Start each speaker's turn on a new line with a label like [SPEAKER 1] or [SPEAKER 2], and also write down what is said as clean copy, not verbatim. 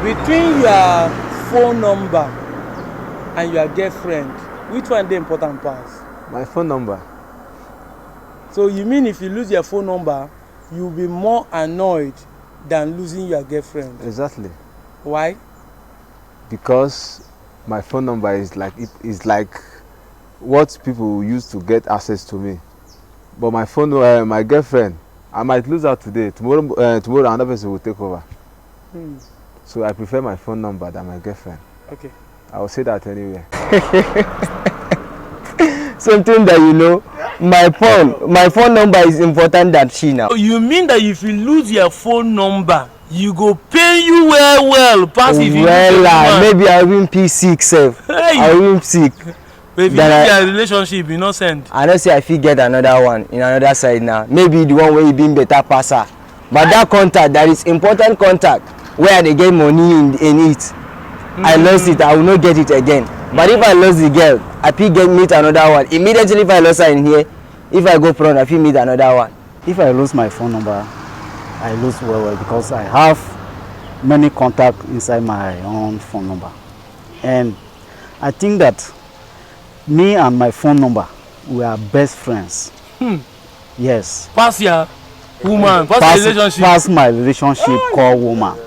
[SPEAKER 1] Between your phone number and your girlfriend, which one dey important pass?
[SPEAKER 2] My phone number.
[SPEAKER 1] So you mean if you lose your phone number, you'll be more annoyed than losing your girlfriend?
[SPEAKER 2] Exactly.
[SPEAKER 1] Why?
[SPEAKER 2] Because my phone number is like what people use to get access to me. But my phone, my girlfriend, I might lose her today. Tomorrow another person will take over. So I prefer my phone number than my girlfriend.
[SPEAKER 1] Okay.
[SPEAKER 2] I will say that anywhere.
[SPEAKER 3] Something that you know, my phone number is important than she now.
[SPEAKER 1] You mean that if you lose your phone number, you go pay you well pass if you
[SPEAKER 3] well, maybe I win P6 sef. I win sick.
[SPEAKER 1] But if you lose your relationship, you no send.
[SPEAKER 3] I know say I fit get another one in another side now. Maybe the one where you been better passer. But that contact, that is important contact where they get money in it. I lost it, I will not get it again. But if I lost the girl, I fit meet another one. Immediately if I lost her in here, if I go front, I fit meet another one.
[SPEAKER 4] If I lose my phone number, I lose well because I have many contacts inside my own phone number. And I think that me and my phone number, we are best friends. Yes.
[SPEAKER 1] Pass your woman, pass the relationship.
[SPEAKER 4] Pass my relationship called woman.